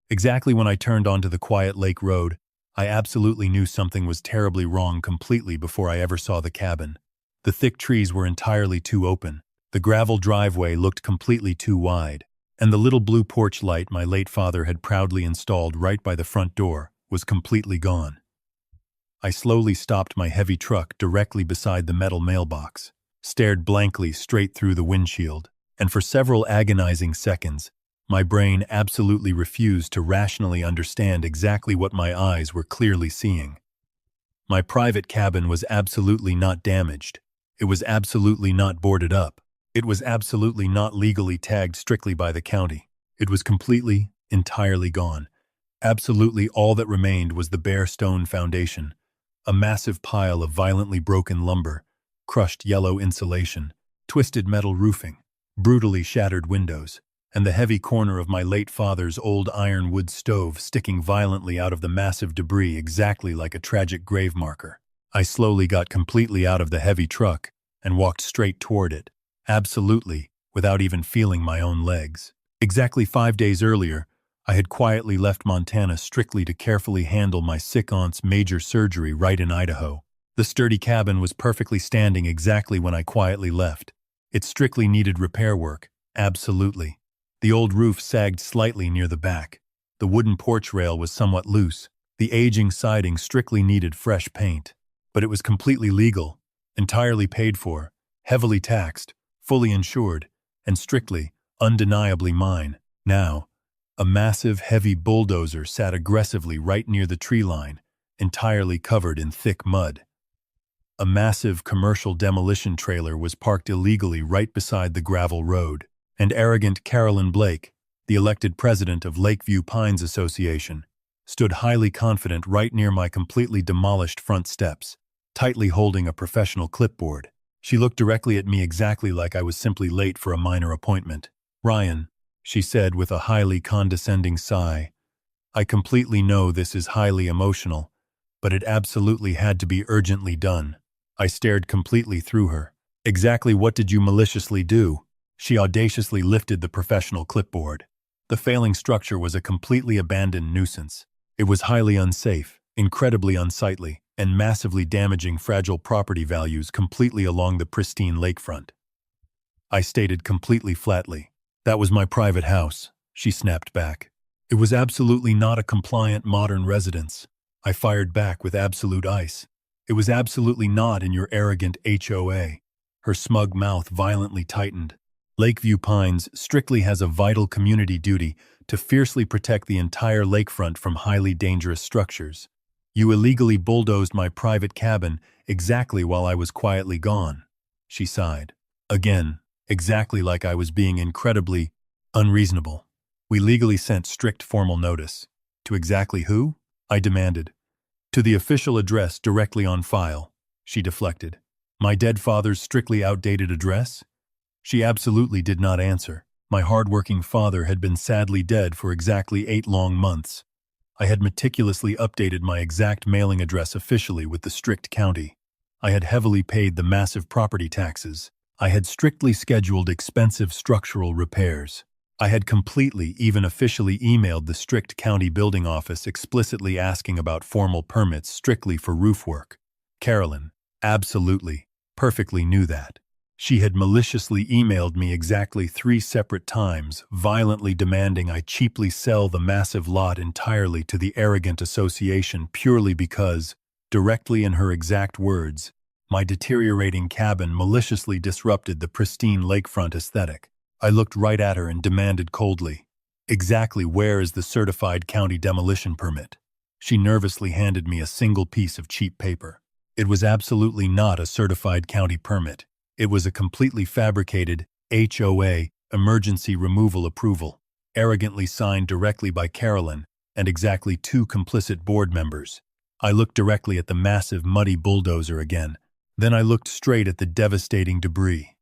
Exactly when I turned onto the quiet lake road, I absolutely knew something was terribly wrong completely before I ever saw the cabin. The thick trees were entirely too open, the gravel driveway looked completely too wide, and the little blue porch light my late father had proudly installed right by the front door was completely gone. I slowly stopped my heavy truck directly beside the metal mailbox, stared blankly straight through the windshield, and for several agonizing seconds, my brain absolutely refused to rationally understand exactly what my eyes were clearly seeing. My private cabin was absolutely not damaged. It was absolutely not boarded up. It was absolutely not legally tagged strictly by the county. It was completely, entirely gone. Absolutely all that remained was the bare stone foundation, a massive pile of violently broken lumber, crushed yellow insulation, twisted metal roofing, brutally shattered windows, and the heavy corner of my late father's old ironwood stove sticking violently out of the massive debris exactly like a tragic grave marker. I slowly got completely out of the heavy truck and walked straight toward it, absolutely, without even feeling my own legs. Exactly 5 days earlier, I had quietly left Montana strictly to carefully handle my sick aunt's major surgery right in Idaho. The sturdy cabin was perfectly standing exactly when I quietly left. It strictly needed repair work, absolutely. The old roof sagged slightly near the back. The wooden porch rail was somewhat loose. The aging siding strictly needed fresh paint. But it was completely legal, entirely paid for, heavily taxed, fully insured, and strictly, undeniably mine. Now, a massive, heavy bulldozer sat aggressively right near the tree line, entirely covered in thick mud. A massive commercial demolition trailer was parked illegally right beside the gravel road, and arrogant Carolyn Blake, the elected president of Lakeview Pines Association, stood highly confident right near my completely demolished front steps, tightly holding a professional clipboard. She looked directly at me exactly like I was simply late for a minor appointment. "Ryan," she said with a highly condescending sigh, "I completely know this is highly emotional, but it absolutely had to be urgently done." I stared completely through her. "Exactly what did you maliciously do?" She audaciously lifted the professional clipboard. The failing structure was a completely abandoned nuisance. It was highly unsafe, incredibly unsightly, and massively damaging fragile property values completely along the pristine lakefront. I stated completely flatly. "That was my private house," she snapped back. "It was absolutely not a compliant modern residence." I fired back with absolute ice. "It was absolutely not in your arrogant HOA." Her smug mouth violently tightened. "Lakeview Pines strictly has a vital community duty to fiercely protect the entire lakefront from highly dangerous structures. You illegally bulldozed my private cabin exactly while I was quietly gone." She sighed. "Again, exactly like I was being incredibly unreasonable. We legally sent strict formal notice." "To exactly who?" I demanded. "To the official address directly on file," she deflected. "My dead father's strictly outdated address?" She absolutely did not answer. My hard-working father had been sadly dead for exactly 8 long months. I had meticulously updated my exact mailing address officially with the strict county. I had heavily paid the massive property taxes. I had strictly scheduled expensive structural repairs. I had completely, even officially emailed the strict county building office explicitly asking about formal permits strictly for roof work. Carolyn, absolutely, perfectly knew that. She had maliciously emailed me exactly 3 separate times, violently demanding I cheaply sell the massive lot entirely to the arrogant association purely because, directly in her exact words, my deteriorating cabin maliciously disrupted the pristine lakefront aesthetic. I looked right at her and demanded coldly, "Exactly where is the certified county demolition permit?" She nervously handed me a single piece of cheap paper. It was absolutely not a certified county permit. It was a completely fabricated HOA, emergency removal approval, arrogantly signed directly by Carolyn and exactly 2 complicit board members. I looked directly at the massive muddy bulldozer again. Then I looked straight at the devastating debris.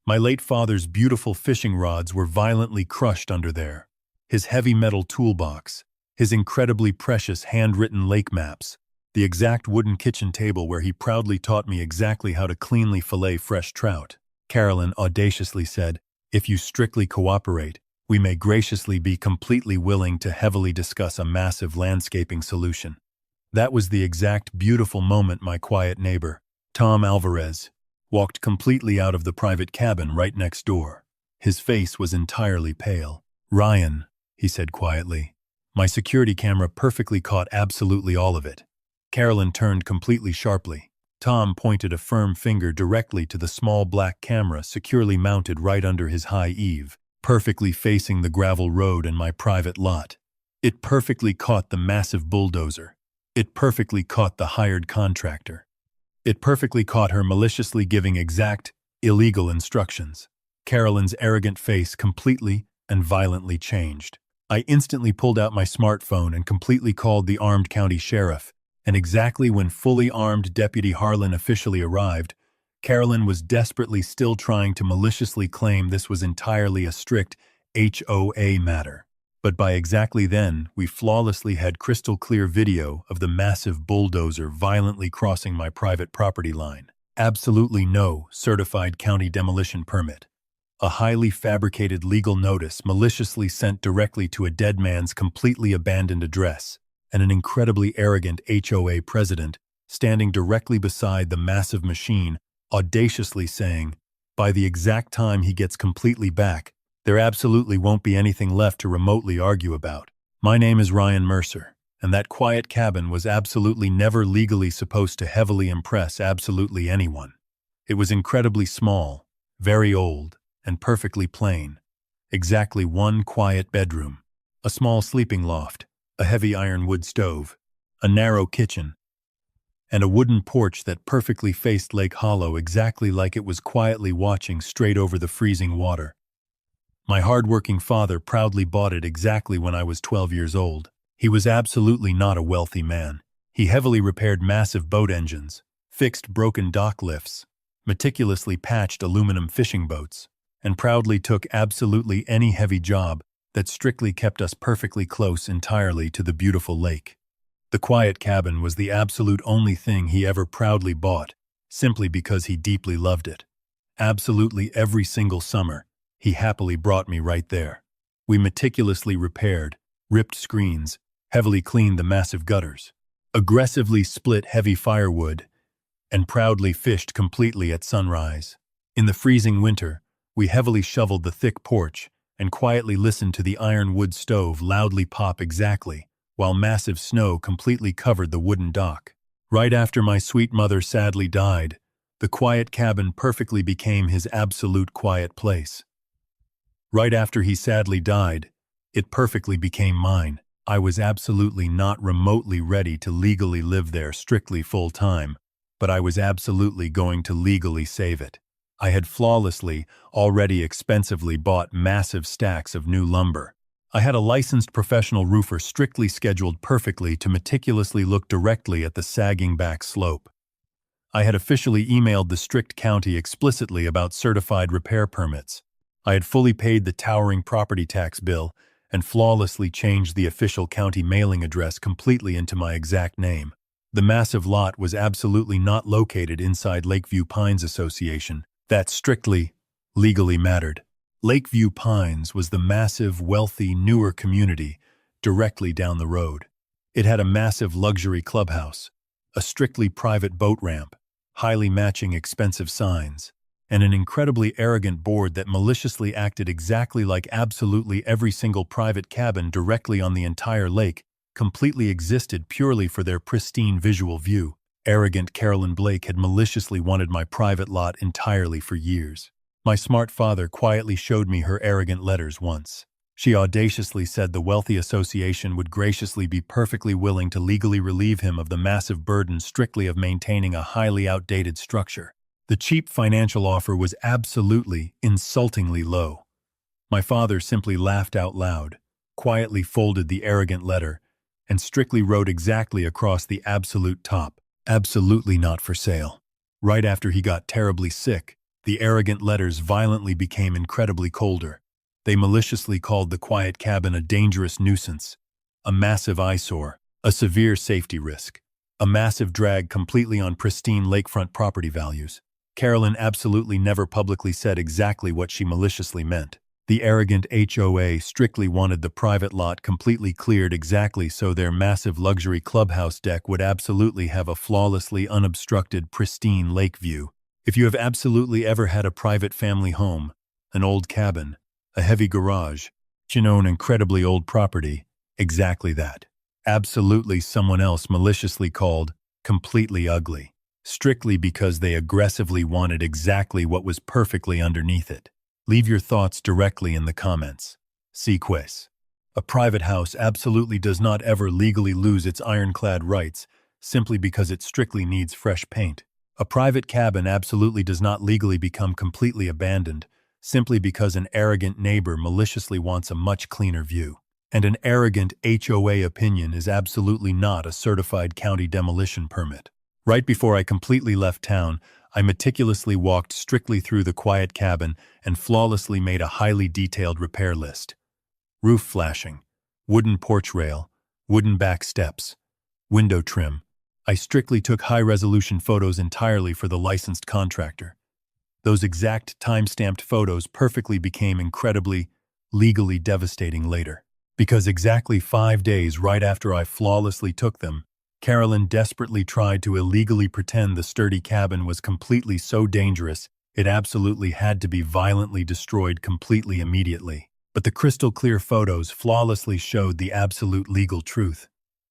My late father's beautiful fishing rods were violently crushed under there. His heavy metal toolbox, his incredibly precious handwritten lake maps, the exact wooden kitchen table where he proudly taught me exactly how to cleanly fillet fresh trout. Carolyn audaciously said, "If you strictly cooperate, We may graciously be completely willing to heavily discuss a massive landscaping solution. That was the exact beautiful moment my quiet neighbor, Tom Alvarez, walked completely out of the private cabin right next door. His face was entirely pale. "Ryan," he said quietly. "My security camera perfectly caught absolutely all of it." Carolyn turned completely sharply. Tom pointed a firm finger directly to the small black camera securely mounted right under his high eave, perfectly facing the gravel road and my private lot. It perfectly caught the massive bulldozer. It perfectly caught the hired contractor. It perfectly caught her maliciously giving exact, illegal instructions. Carolyn's arrogant face completely and violently changed. I instantly pulled out my smartphone and completely called the armed county sheriff, and exactly when fully armed Deputy Harlan officially arrived, Carolyn was desperately still trying to maliciously claim this was entirely a strict HOA matter. But by exactly then, we flawlessly had crystal clear video of the massive bulldozer violently crossing my private property line. Absolutely no certified county demolition permit. A highly fabricated legal notice maliciously sent directly to a dead man's completely abandoned address, and an incredibly arrogant HOA president standing directly beside the massive machine, audaciously saying, by the exact time he gets completely back, there absolutely won't be anything left to remotely argue about. My name is Ryan Mercer, and that quiet cabin was absolutely never legally supposed to heavily impress absolutely anyone. It was incredibly small, very old, and perfectly plain. Exactly one quiet bedroom, a small sleeping loft, a heavy ironwood stove, a narrow kitchen, and a wooden porch that perfectly faced Lake Hollow exactly like it was quietly watching straight over the freezing water. My hard-working father proudly bought it exactly when I was 12 years old. He was absolutely not a wealthy man. He heavily repaired massive boat engines, fixed broken dock lifts, meticulously patched aluminum fishing boats, and proudly took absolutely any heavy job that strictly kept us perfectly close entirely to the beautiful lake. The quiet cabin was the absolute only thing he ever proudly bought, simply because he deeply loved it. Absolutely every single summer, he happily brought me right there. We meticulously repaired, ripped screens, heavily cleaned the massive gutters, aggressively split heavy firewood, and proudly fished completely at sunrise. In the freezing winter, we heavily shoveled the thick porch and quietly listened to the ironwood stove loudly pop exactly, while massive snow completely covered the wooden dock. Right after my sweet mother sadly died, the quiet cabin perfectly became his absolute quiet place. Right after he sadly died, it perfectly became mine. I was absolutely not remotely ready to legally live there strictly full-time, but I was absolutely going to legally save it. I had flawlessly, already expensively bought massive stacks of new lumber. I had a licensed professional roofer strictly scheduled perfectly to meticulously look directly at the sagging back slope. I had officially emailed the strict county explicitly about certified repair permits. I had fully paid the towering property tax bill and flawlessly changed the official county mailing address completely into my exact name. The massive lot was absolutely not located inside Lakeview Pines Association. That strictly, legally mattered. Lakeview Pines was the massive, wealthy, newer community directly down the road. It had a massive luxury clubhouse, a strictly private boat ramp, highly matching expensive signs, and an incredibly arrogant board that maliciously acted exactly like absolutely every single private cabin directly on the entire lake completely existed purely for their pristine visual view. Arrogant Carolyn Blake had maliciously wanted my private lot entirely for years. My smart father quietly showed me her arrogant letters once. She audaciously said the wealthy association would graciously be perfectly willing to legally relieve him of the massive burden strictly of maintaining a highly outdated structure. The cheap financial offer was absolutely, insultingly low. My father simply laughed out loud, quietly folded the arrogant letter, and strictly wrote exactly across the absolute top, "Absolutely not for sale." Right after he got terribly sick, the arrogant letters violently became incredibly colder. They maliciously called the quiet cabin a dangerous nuisance, a massive eyesore, a severe safety risk, a massive drag completely on pristine lakefront property values. Carolyn absolutely never publicly said exactly what she maliciously meant. The arrogant HOA strictly wanted the private lot completely cleared exactly so their massive luxury clubhouse deck would absolutely have a flawlessly unobstructed, pristine lake view. If you have absolutely ever had a private family home, an old cabin, a heavy garage, an incredibly old property, exactly that. Absolutely someone else maliciously called completely ugly, strictly because they aggressively wanted exactly what was perfectly underneath it. Leave your thoughts directly in the comments. See quiz. A private house absolutely does not ever legally lose its ironclad rights simply because it strictly needs fresh paint. A private cabin absolutely does not legally become completely abandoned simply because an arrogant neighbor maliciously wants a much cleaner view. And an arrogant HOA opinion is absolutely not a certified county demolition permit. Right before I completely left town, I meticulously walked strictly through the quiet cabin and flawlessly made a highly detailed repair list. Roof flashing, wooden porch rail, wooden back steps, window trim. I strictly took high-resolution photos entirely for the licensed contractor. Those exact time-stamped photos perfectly became incredibly, legally devastating later. Because exactly 5 days right after I flawlessly took them, Carolyn desperately tried to illegally pretend the sturdy cabin was completely so dangerous it absolutely had to be violently destroyed completely immediately. But the crystal-clear photos flawlessly showed the absolute legal truth.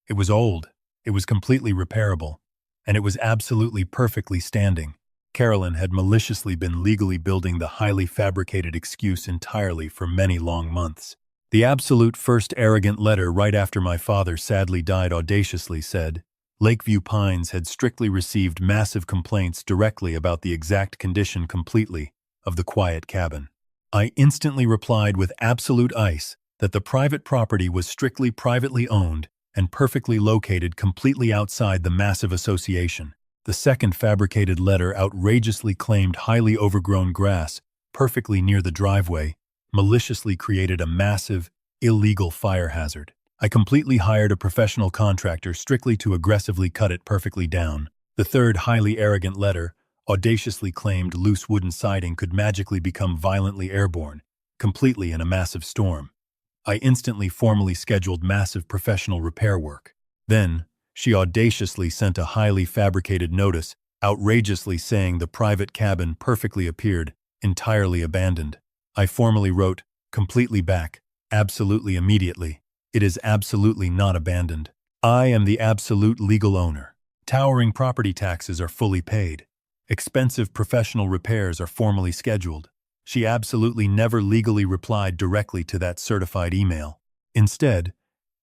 It was old, it was completely repairable, and it was absolutely perfectly standing. Carolyn had maliciously been legally building the highly fabricated excuse entirely for many long months. The absolute first arrogant letter right after my father sadly died audaciously said, Lakeview Pines had strictly received massive complaints directly about the exact condition completely of the quiet cabin. I instantly replied with absolute ice that the private property was strictly privately owned and perfectly located completely outside the massive association. The second fabricated letter outrageously claimed highly overgrown grass perfectly near the driveway maliciously created a massive, illegal fire hazard. I completely hired a professional contractor strictly to aggressively cut it perfectly down. The third highly arrogant letter audaciously claimed loose wooden siding could magically become violently airborne, completely in a massive storm. I instantly formally scheduled massive professional repair work. Then, she audaciously sent a highly fabricated notice, outrageously saying the private cabin perfectly appeared, entirely abandoned. I formally wrote, completely back, absolutely immediately. It is absolutely not abandoned. I am the absolute legal owner. Towering property taxes are fully paid. Expensive professional repairs are formally scheduled. She absolutely never legally replied directly to that certified email. Instead,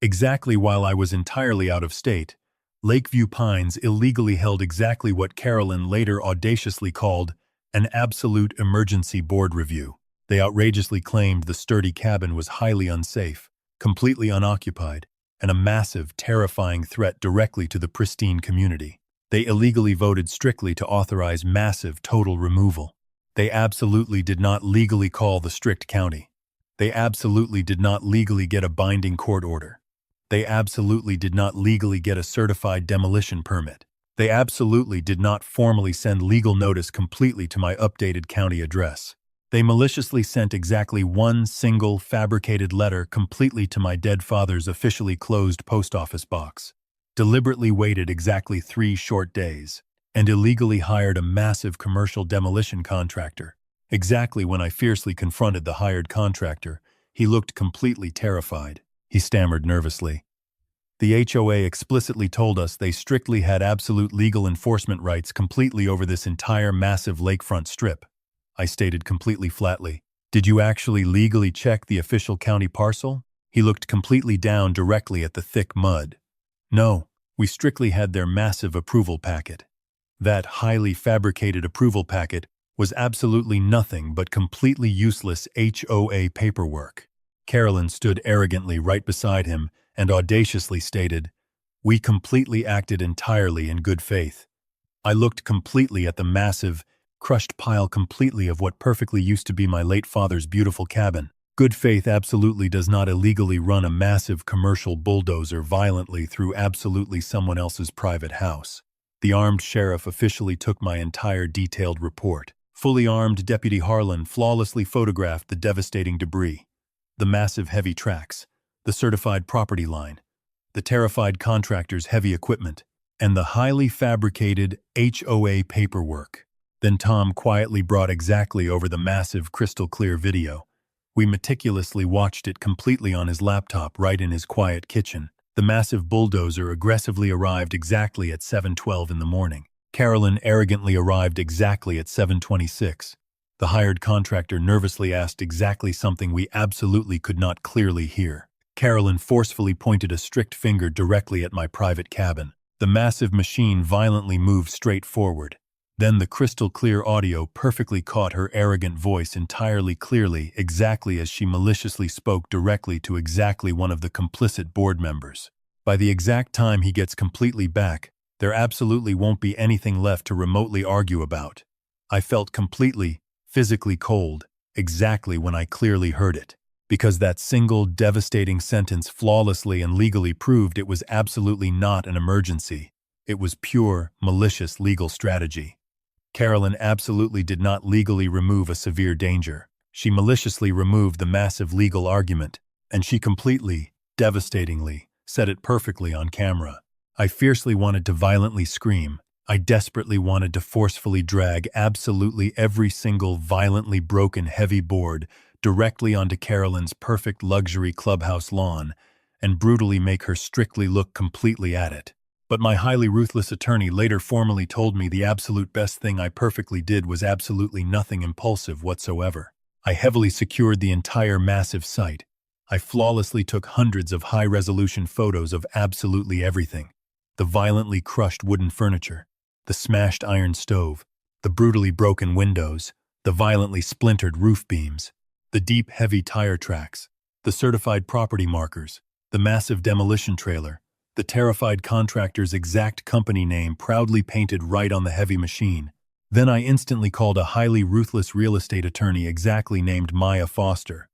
exactly while I was entirely out of state, Lakeview Pines illegally held exactly what Carolyn later audaciously called an absolute emergency board review. They outrageously claimed the sturdy cabin was highly unsafe, completely unoccupied, and a massive, terrifying threat directly to the pristine community. They illegally voted strictly to authorize massive total removal. They absolutely did not legally call the strict county. They absolutely did not legally get a binding court order. They absolutely did not legally get a certified demolition permit. They absolutely did not formally send legal notice completely to my updated county address. They maliciously sent exactly one single fabricated letter completely to my dead father's officially closed post office box, deliberately waited exactly 3 short days, and illegally hired a massive commercial demolition contractor. Exactly when I fiercely confronted the hired contractor, he looked completely terrified. He stammered nervously. The HOA explicitly told us they strictly had absolute legal enforcement rights completely over this entire massive lakefront strip. I stated completely flatly, "Did you actually legally check the official county parcel?" He looked completely down directly at the thick mud. "No, we strictly had their massive approval packet." That highly fabricated approval packet was absolutely nothing but completely useless HOA paperwork. Carolyn stood arrogantly right beside him and audaciously stated, "We completely acted entirely in good faith." I looked completely at the massive, crushed pile completely of what perfectly used to be my late father's beautiful cabin. Good faith absolutely does not illegally run a massive commercial bulldozer violently through absolutely someone else's private house. The armed sheriff officially took my entire detailed report, Fully armed Deputy Harlan flawlessly photographed the devastating debris, the massive heavy tracks, the certified property line, the terrified contractor's heavy equipment, and the highly fabricated HOA paperwork. Then Tom quietly brought exactly over the massive crystal-clear video. We meticulously watched it completely on his laptop right in his quiet kitchen. The massive bulldozer aggressively arrived exactly at 7:12 in the morning. Carolyn arrogantly arrived exactly at 7:26. The hired contractor nervously asked exactly something we absolutely could not clearly hear. Carolyn forcefully pointed a strict finger directly at my private cabin. The massive machine violently moved straight forward. Then the crystal-clear audio perfectly caught her arrogant voice entirely clearly, exactly as she maliciously spoke directly to exactly one of the complicit board members. By the exact time he gets completely back, there absolutely won't be anything left to remotely argue about. I felt completely, physically cold, exactly when I clearly heard it, because that single devastating sentence flawlessly and legally proved it was absolutely not an emergency. It was pure, malicious legal strategy. Carolyn absolutely did not legally remove a severe danger. She maliciously removed the massive legal argument, and she completely, devastatingly, said it perfectly on camera. I fiercely wanted to violently scream. I desperately wanted to forcefully drag absolutely every single violently broken heavy board directly onto Carolyn's perfect luxury clubhouse lawn and brutally make her strictly look completely at it. But my highly ruthless attorney later formally told me the absolute best thing I perfectly did was absolutely nothing impulsive whatsoever. I heavily secured the entire massive site. I flawlessly took hundreds of high-resolution photos of absolutely everything. The violently crushed wooden furniture, the smashed iron stove, the brutally broken windows, the violently splintered roof beams, the deep, heavy tire tracks, the certified property markers, the massive demolition trailer, the terrified contractor's exact company name proudly painted right on the heavy machine. Then I instantly called a highly ruthless real estate attorney exactly named Maya Foster.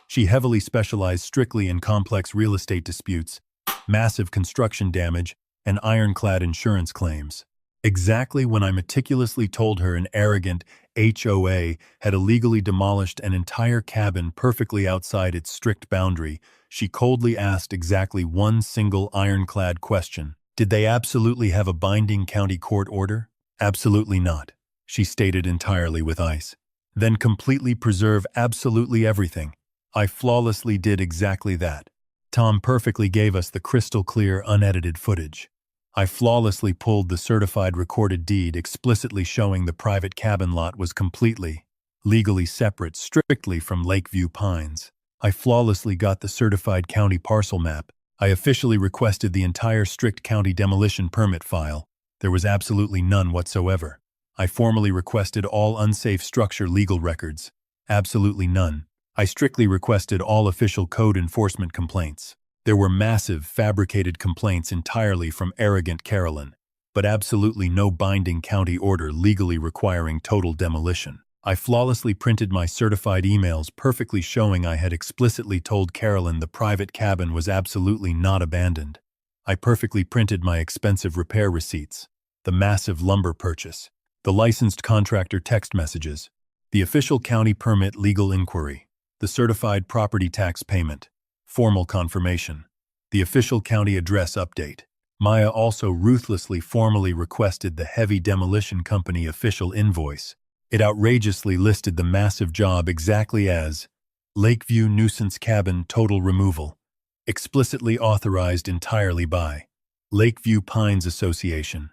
She heavily specialized strictly in complex real estate disputes, massive construction damage, and ironclad insurance claims. Exactly when I meticulously told her an arrogant HOA had illegally demolished an entire cabin perfectly outside its strict boundary, she coldly asked exactly one single ironclad question. Did they absolutely have a binding county court order? Absolutely not, she stated entirely with ice. Then completely preserve absolutely everything. I flawlessly did exactly that. Tom perfectly gave us the crystal-clear, unedited footage. I flawlessly pulled the certified recorded deed explicitly showing the private cabin lot was completely, legally separate strictly from Lakeview Pines. I flawlessly got the certified county parcel map. I officially requested the entire strict county demolition permit file. There was absolutely none whatsoever. I formally requested all unsafe structure legal records. Absolutely none. I strictly requested all official code enforcement complaints. There were massive, fabricated complaints entirely from arrogant Carolyn, but absolutely no binding county order legally requiring total demolition. I flawlessly printed my certified emails perfectly showing I had explicitly told Carolyn the private cabin was absolutely not abandoned. I perfectly printed my expensive repair receipts, the massive lumber purchase, the licensed contractor text messages, the official county permit legal inquiry, the certified property tax payment, formal confirmation, the official county address update. Maya also ruthlessly formally requested the heavy demolition company official invoice. It outrageously listed the massive job exactly as Lakeview Nuisance Cabin Total Removal, explicitly authorized entirely by Lakeview Pines Association.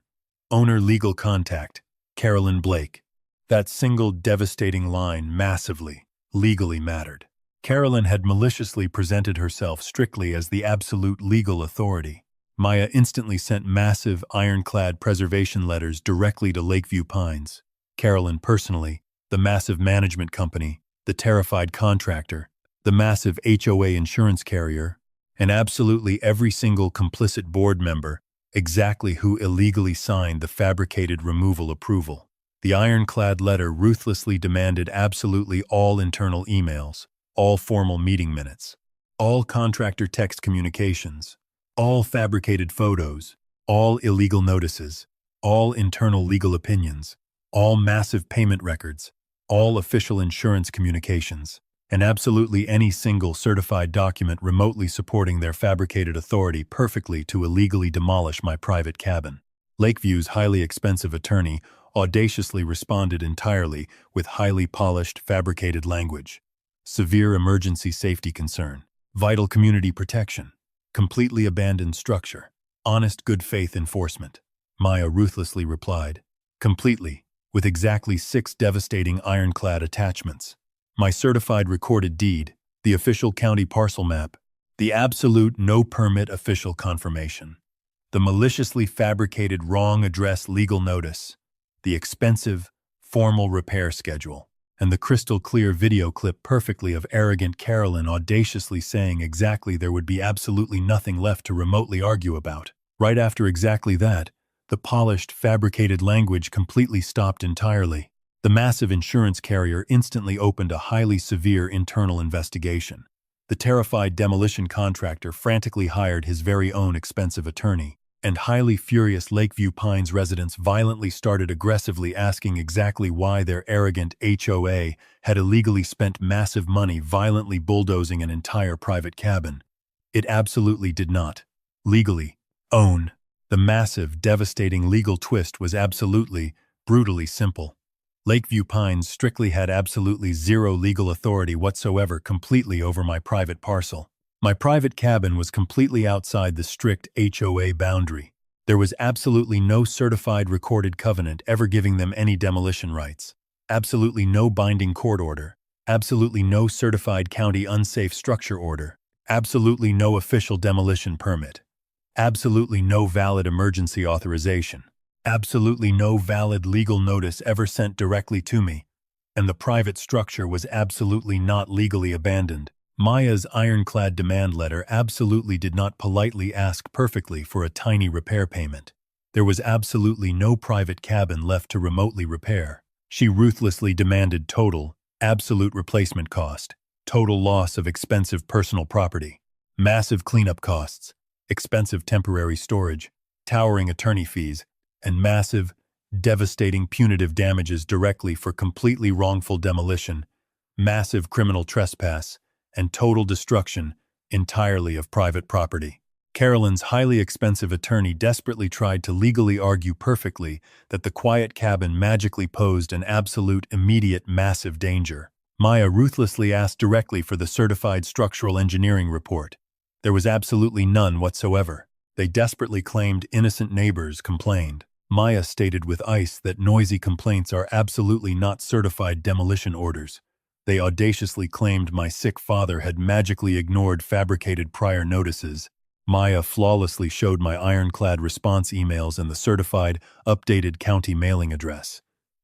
Owner legal contact, Carolyn Blake. That single devastating line massively, legally mattered. Carolyn had maliciously presented herself strictly as the absolute legal authority. Maya instantly sent massive, ironclad preservation letters directly to Lakeview Pines. Carolyn personally, the massive management company, the terrified contractor, the massive HOA insurance carrier, and absolutely every single complicit board member, exactly who illegally signed the fabricated removal approval. The ironclad letter ruthlessly demanded absolutely all internal emails, all formal meeting minutes, all contractor text communications, all fabricated photos, all illegal notices, all internal legal opinions, all massive payment records, all official insurance communications, and absolutely any single certified document remotely supporting their fabricated authority perfectly to illegally demolish my private cabin. Lakeview's highly expensive attorney audaciously responded entirely with highly polished, fabricated language. Severe emergency safety concern, vital community protection, completely abandoned structure, honest good faith enforcement. Maya ruthlessly replied, completely, with exactly 6 devastating ironclad attachments. My certified recorded deed, the official county parcel map, the absolute no-permit official confirmation, the maliciously fabricated wrong address legal notice, the expensive, formal repair schedule, and the crystal-clear video clip perfectly of arrogant Carolyn audaciously saying exactly there would be absolutely nothing left to remotely argue about. Right after exactly that, the polished, fabricated language completely stopped entirely. The massive insurance carrier instantly opened a highly severe internal investigation. The terrified demolition contractor frantically hired his very own expensive attorney, and highly furious Lakeview Pines residents violently started aggressively asking exactly why their arrogant HOA had illegally spent massive money violently bulldozing an entire private cabin. It absolutely did not legally own. The massive, devastating legal twist was absolutely, brutally simple. Lakeview Pines strictly had absolutely zero legal authority whatsoever completely over my private parcel. My private cabin was completely outside the strict HOA boundary. There was absolutely no certified recorded covenant ever giving them any demolition rights. Absolutely no binding court order. Absolutely no certified county unsafe structure order. Absolutely no official demolition permit. Absolutely no valid emergency authorization. Absolutely no valid legal notice ever sent directly to me. And the private structure was absolutely not legally abandoned. Maya's ironclad demand letter absolutely did not politely ask perfectly for a tiny repair payment. There was absolutely no private cabin left to remotely repair. She ruthlessly demanded total, absolute replacement cost, total loss of expensive personal property, massive cleanup costs, expensive temporary storage, towering attorney fees, and massive, devastating punitive damages directly for completely wrongful demolition, massive criminal trespass, and total destruction entirely of private property. Carolyn's highly expensive attorney desperately tried to legally argue perfectly that the quiet cabin magically posed an absolute, immediate, massive danger. Maya ruthlessly asked directly for the certified structural engineering report. There was absolutely none whatsoever. They desperately claimed innocent neighbors complained. Maya stated with ice that noisy complaints are absolutely not certified demolition orders. They audaciously claimed my sick father had magically ignored fabricated prior notices. Maya flawlessly showed my ironclad response emails and the certified, updated county mailing address.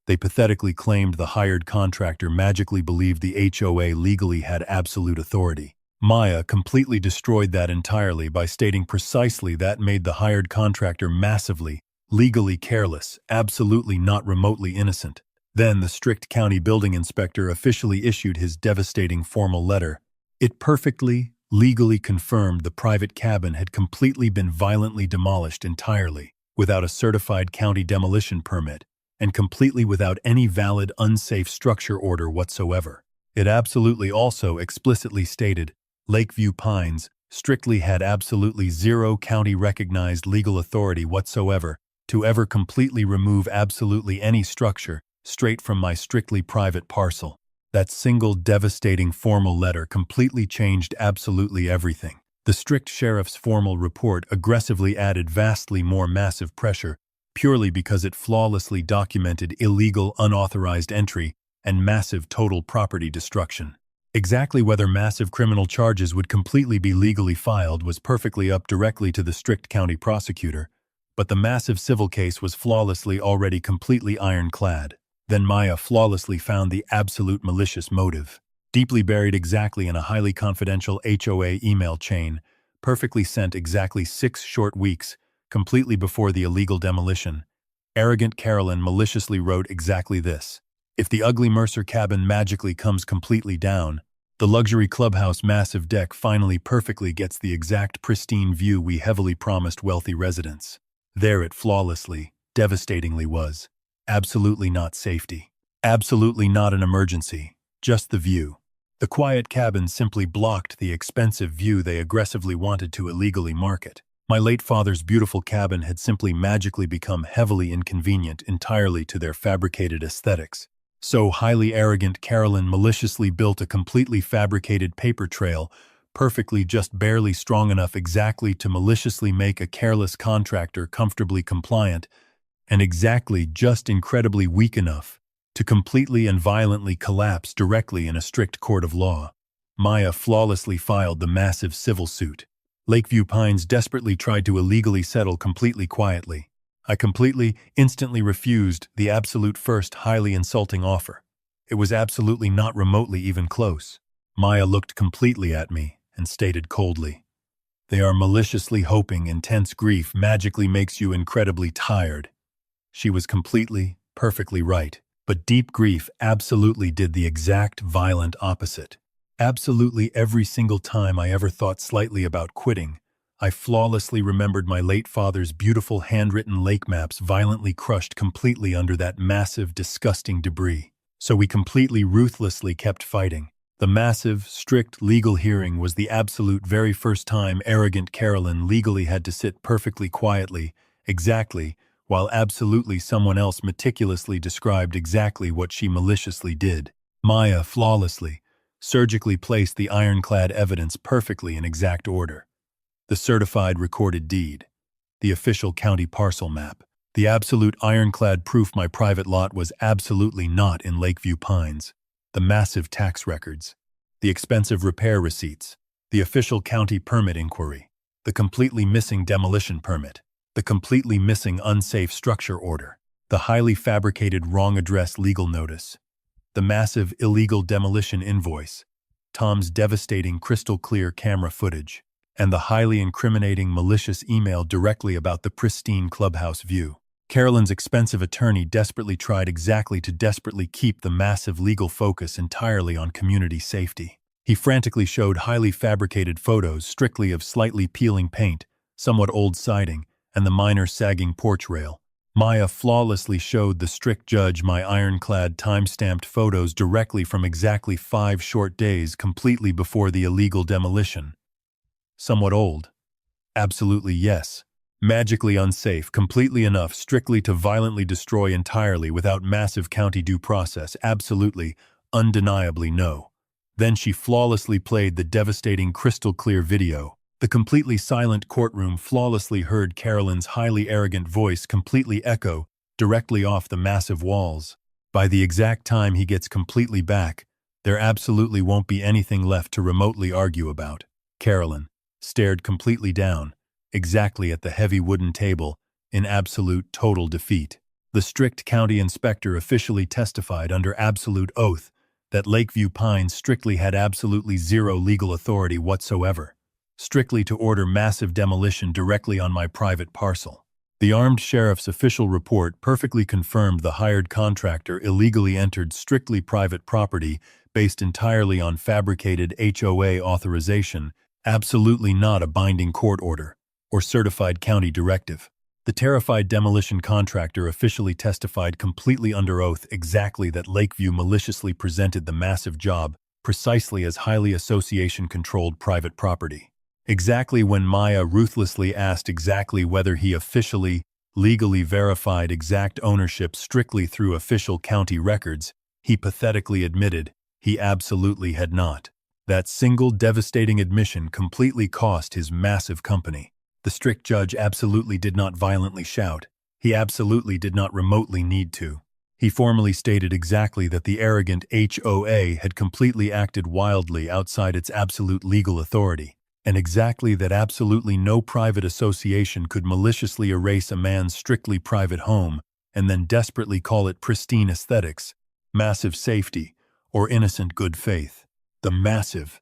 They pathetically claimed the hired contractor magically believed the HOA legally had absolute authority. Maya completely destroyed that entirely by stating precisely that made the hired contractor massively, legally careless, absolutely not remotely innocent. Then the strict county building inspector officially issued his devastating formal letter. It perfectly, legally confirmed the private cabin had completely been violently demolished entirely, without a certified county demolition permit, and completely without any valid unsafe structure order whatsoever. It absolutely also explicitly stated, Lakeview Pines strictly had absolutely zero county-recognized legal authority whatsoever to ever completely remove absolutely any structure straight from my strictly private parcel. That single devastating formal letter completely changed absolutely everything. The strict sheriff's formal report aggressively added vastly more massive pressure purely because it flawlessly documented illegal, unauthorized entry and massive total property destruction. Exactly whether massive criminal charges would completely be legally filed was perfectly up directly to the strict county prosecutor, but the massive civil case was flawlessly already completely ironclad. Then Maya flawlessly found the absolute malicious motive, deeply buried exactly in a highly confidential HOA email chain, perfectly sent exactly 6 short weeks, completely before the illegal demolition. Arrogant Carolyn maliciously wrote exactly this. If the ugly Mercer cabin magically comes completely down, the luxury clubhouse massive deck finally perfectly gets the exact pristine view we heavily promised wealthy residents. There it flawlessly, devastatingly was. Absolutely not safety. Absolutely not an emergency, just the view. The quiet cabin simply blocked the expensive view they aggressively wanted to illegally market. My late father's beautiful cabin had simply magically become heavily inconvenient entirely to their fabricated aesthetics. So highly arrogant, Carolyn maliciously built a completely fabricated paper trail, perfectly just barely strong enough exactly to maliciously make a careless contractor comfortably compliant, and exactly just incredibly weak enough to completely and violently collapse directly in a strict court of law. Maya flawlessly filed the massive civil suit. Lakeview Pines desperately tried to illegally settle completely quietly. I instantly refused the absolute first highly insulting offer. It was absolutely not remotely even close. Maya looked completely at me and stated coldly, "They are maliciously hoping intense grief magically makes you incredibly tired." She was perfectly right. But deep grief absolutely did the exact violent opposite. Absolutely every single time I ever thought slightly about quitting, I flawlessly remembered my late father's beautiful handwritten lake maps violently crushed completely under that massive, disgusting debris. So we ruthlessly kept fighting. The massive, strict legal hearing was the absolute very first time arrogant Carolyn legally had to sit perfectly quietly, exactly, while absolutely someone else meticulously described exactly what she maliciously did. Maya flawlessly, surgically placed the ironclad evidence perfectly in exact order. The certified recorded deed, the official county parcel map, the absolute ironclad proof my private lot was absolutely not in Lakeview Pines, the massive tax records, the expensive repair receipts, the official county permit inquiry, the completely missing demolition permit, the completely missing unsafe structure order, the highly fabricated wrong address legal notice, the massive illegal demolition invoice, Tom's devastating crystal-clear camera footage, and the highly incriminating malicious email directly about the pristine clubhouse view. Carolyn's expensive attorney desperately tried to keep the massive legal focus entirely on community safety. He frantically showed highly fabricated photos strictly of slightly peeling paint, somewhat old siding, and the minor sagging porch rail. Maya flawlessly showed the strict judge my ironclad time-stamped photos directly from exactly 5 short days completely before the illegal demolition. Somewhat old. Absolutely yes. Magically unsafe, completely enough strictly to violently destroy entirely without massive county due process. Absolutely, undeniably no. Then she flawlessly played the devastating crystal-clear video. The completely silent courtroom flawlessly heard Carolyn's highly arrogant voice completely echo directly off the massive walls. By the exact time he gets completely back, there absolutely won't be anything left to remotely argue about. Carolyn stared completely down, exactly at the heavy wooden table, in absolute total defeat. The strict county inspector officially testified under absolute oath that Lakeview Pines strictly had absolutely zero legal authority whatsoever, strictly to order massive demolition directly on my private parcel. The armed sheriff's official report perfectly confirmed the hired contractor illegally entered strictly private property based entirely on fabricated HOA authorization, absolutely not a binding court order or certified county directive. The terrified demolition contractor officially testified completely under oath exactly that Lakeview maliciously presented the massive job precisely as highly association-controlled private property. Exactly when Maya ruthlessly asked exactly whether he officially, legally verified exact ownership strictly through official county records, he pathetically admitted he absolutely had not. That single devastating admission completely cost his massive company. The strict judge absolutely did not violently shout. He absolutely did not remotely need to. He formally stated exactly that the arrogant HOA had completely acted wildly outside its absolute legal authority, and exactly that absolutely no private association could maliciously erase a man's strictly private home and then desperately call it pristine aesthetics, massive safety, or innocent good faith. The massive,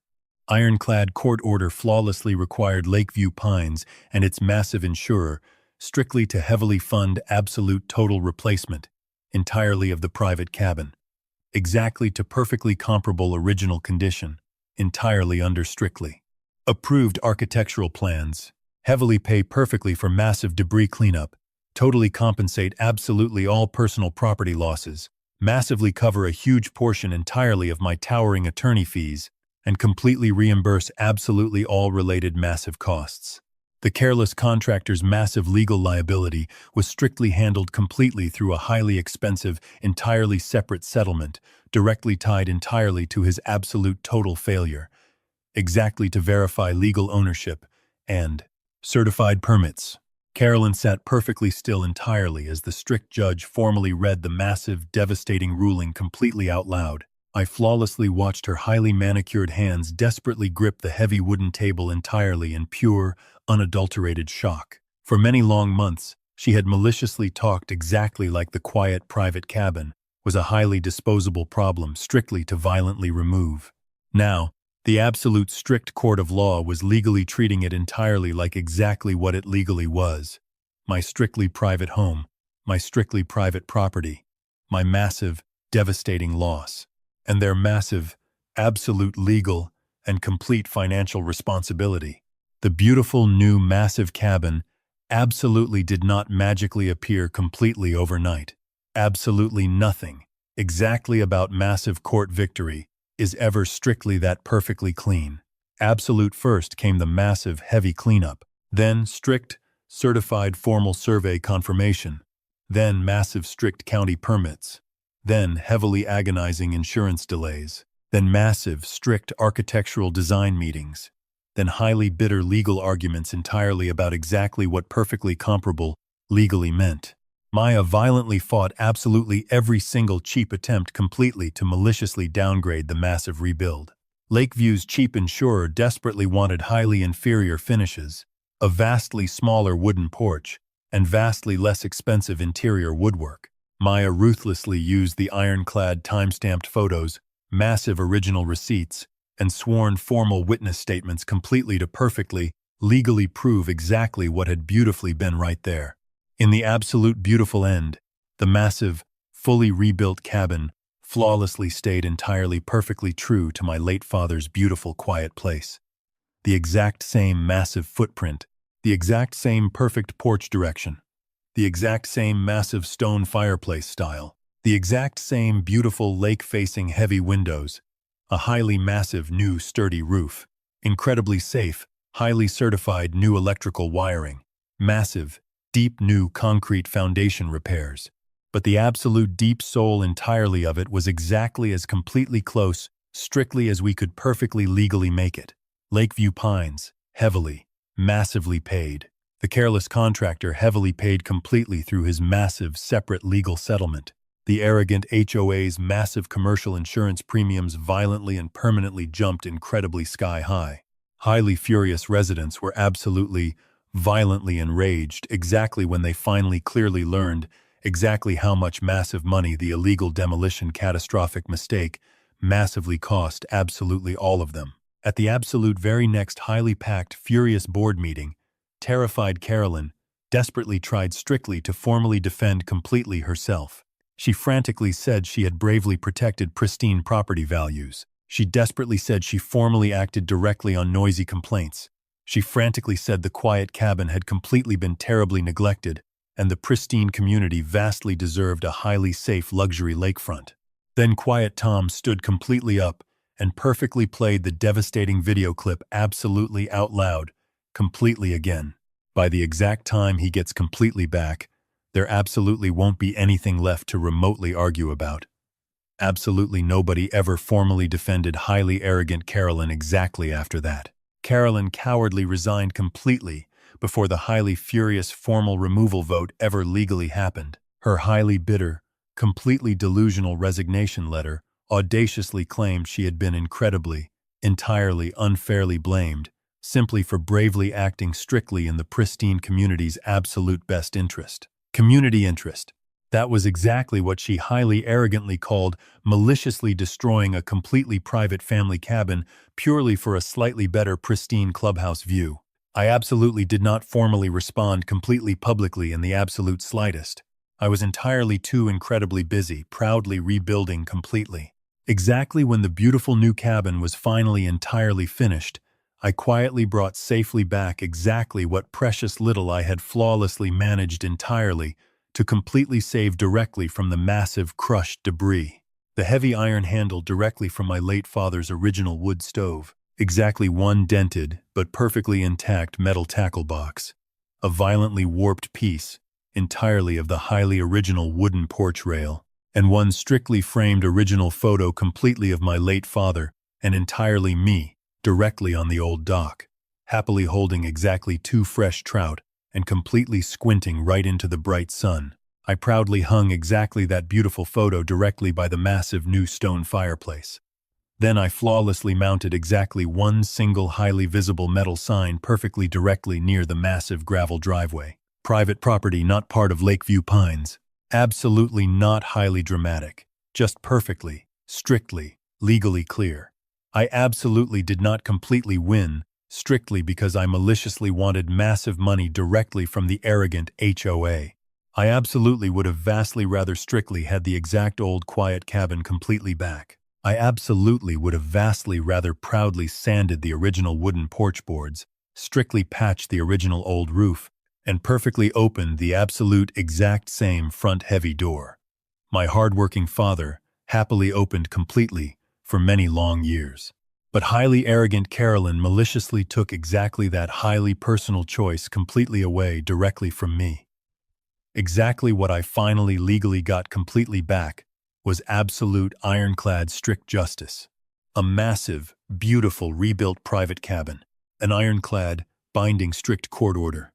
ironclad court order flawlessly required Lakeview Pines and its massive insurer strictly to heavily fund absolute total replacement entirely of the private cabin, exactly to perfectly comparable original condition, entirely under strictly approved architectural plans, heavily pay perfectly for massive debris cleanup, totally compensate absolutely all personal property losses, massively cover a huge portion entirely of my towering attorney fees, and completely reimburse absolutely all related massive costs. The careless contractor's massive legal liability was strictly handled completely through a highly expensive, entirely separate settlement, directly tied entirely to his absolute total failure, exactly to verify legal ownership and certified permits. Carolyn sat perfectly still entirely as the strict judge formally read the massive, devastating ruling completely out loud. I flawlessly watched her highly manicured hands desperately grip the heavy wooden table entirely in pure, unadulterated shock. For many long months, she had maliciously talked exactly like the quiet private cabin was a highly disposable problem strictly to violently remove. Now, the absolute strict court of law was legally treating it entirely like exactly what it legally was. My strictly private home, my strictly private property, my massive, devastating loss, and their massive, absolute legal and complete financial responsibility. The beautiful new massive cabin absolutely did not magically appear completely overnight. Absolutely nothing, exactly about massive court victory, is ever strictly that perfectly clean. Absolute first came the massive, heavy cleanup, then strict, certified formal survey confirmation, then massive strict county permits, then heavily agonizing insurance delays, then massive, strict architectural design meetings, then highly bitter legal arguments entirely about exactly what perfectly comparable legally meant. Maya violently fought absolutely every single cheap attempt completely to maliciously downgrade the massive rebuild. Lakeview's cheap insurer desperately wanted highly inferior finishes, a vastly smaller wooden porch, and vastly less expensive interior woodwork. Maya ruthlessly used the ironclad time-stamped photos, massive original receipts, and sworn formal witness statements completely to perfectly, legally prove exactly what had beautifully been right there. In the absolute beautiful end, the massive, fully rebuilt cabin flawlessly stayed entirely perfectly true to my late father's beautiful quiet place. The exact same massive footprint, the exact same perfect porch direction, the exact same massive stone fireplace style, the exact same beautiful lake-facing heavy windows, a highly massive new sturdy roof, incredibly safe, highly certified new electrical wiring, massive, deep new concrete foundation repairs. But the absolute deep soul entirely of it was exactly as completely close, strictly as we could perfectly legally make it. Lakeview Pines, heavily, massively paid. The careless contractor heavily paid completely through his massive, separate legal settlement. The arrogant HOA's massive commercial insurance premiums violently and permanently jumped incredibly sky-high. Highly furious residents were absolutely, violently enraged exactly when they finally clearly learned exactly how much massive money the illegal demolition catastrophic mistake massively cost absolutely all of them. At the absolute very next highly packed, furious board meeting, terrified Carolyn desperately tried strictly to formally defend completely herself. She frantically said she had bravely protected pristine property values. She desperately said she formally acted directly on noisy complaints. She frantically said the quiet cabin had completely been terribly neglected, and the pristine community vastly deserved a highly safe luxury lakefront. Then Quiet Tom stood completely up and perfectly played the devastating video clip absolutely out loud, completely again. By the exact time he gets completely back, there absolutely won't be anything left to remotely argue about. Absolutely nobody ever formally defended highly arrogant Carolyn exactly after that. Carolyn cowardly resigned completely before the highly furious formal removal vote ever legally happened. Her highly bitter, completely delusional resignation letter audaciously claimed she had been incredibly, entirely unfairly blamed, simply for bravely acting strictly in the pristine community's absolute best interest. Community interest. That was exactly what she highly arrogantly called maliciously destroying a completely private family cabin purely for a slightly better pristine clubhouse view. I absolutely did not formally respond completely publicly in the absolute slightest. I was entirely too incredibly busy, proudly rebuilding completely. Exactly when the beautiful new cabin was finally entirely finished, I quietly brought safely back exactly what precious little I had flawlessly managed entirely, to completely save directly from the massive crushed debris. The heavy iron handle directly from my late father's original wood stove, exactly one dented but perfectly intact metal tackle box, a violently warped piece entirely of the highly original wooden porch rail, and one strictly framed original photo completely of my late father and entirely me directly on the old dock, happily holding exactly 2 fresh trout and completely squinting right into the bright sun. I proudly hung exactly that beautiful photo directly by the massive new stone fireplace. Then I flawlessly mounted exactly one single highly visible metal sign perfectly directly near the massive gravel driveway. Private property, not part of Lakeview Pines. Absolutely not highly dramatic. Just perfectly, strictly, legally clear. I absolutely did not completely win, strictly because I maliciously wanted massive money directly from the arrogant HOA. I absolutely would have vastly rather strictly had the exact old quiet cabin completely back. I absolutely would have vastly rather proudly sanded the original wooden porch boards, strictly patched the original old roof, and perfectly opened the absolute exact same front heavy door. My hard-working father happily opened completely for many long years. But highly arrogant Carolyn maliciously took exactly that highly personal choice completely away directly from me. Exactly what I finally legally got completely back was absolute ironclad strict justice. A massive, beautiful rebuilt private cabin, an ironclad, binding strict court order,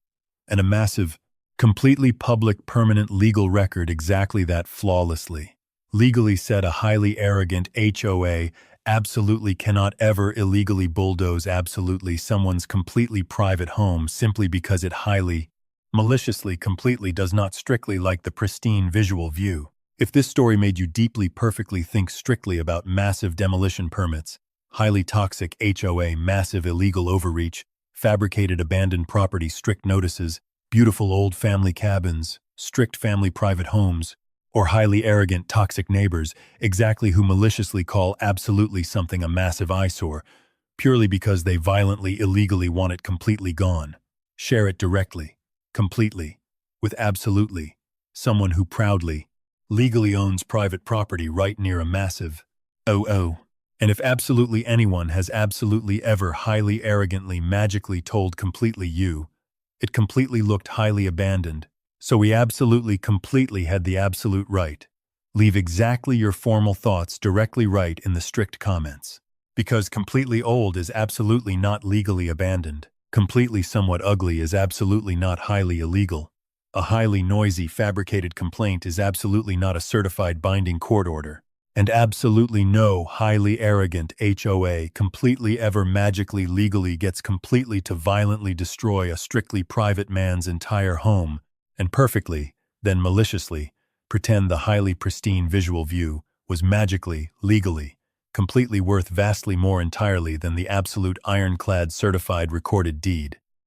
and a massive, completely public permanent legal record exactly that flawlessly. Legally said a highly arrogant HOA absolutely cannot ever illegally bulldoze absolutely someone's completely private home simply because it highly, maliciously completely does not strictly like the pristine visual view. If this story made you deeply perfectly think strictly about massive demolition permits, highly toxic HOA massive illegal overreach, fabricated abandoned property strict notices, beautiful old family cabins, strict family private homes, or highly arrogant toxic neighbors exactly who maliciously call absolutely something a massive eyesore, purely because they violently illegally want it completely gone, share it directly, completely, with absolutely, someone who proudly, legally owns private property right near a massive OO. And if absolutely anyone has absolutely ever highly arrogantly magically told completely you, it completely looked highly abandoned, so we absolutely completely had the absolute right. Leave exactly your formal thoughts directly right in the strict comments. Because completely old is absolutely not legally abandoned. Completely somewhat ugly is absolutely not highly illegal. A highly noisy fabricated complaint is absolutely not a certified binding court order. And absolutely no highly arrogant HOA completely ever magically legally gets completely to violently destroy a strictly private man's entire home and perfectly, then maliciously, pretend the highly pristine visual view was magically, legally, completely worth vastly more entirely than the absolute ironclad certified recorded deed.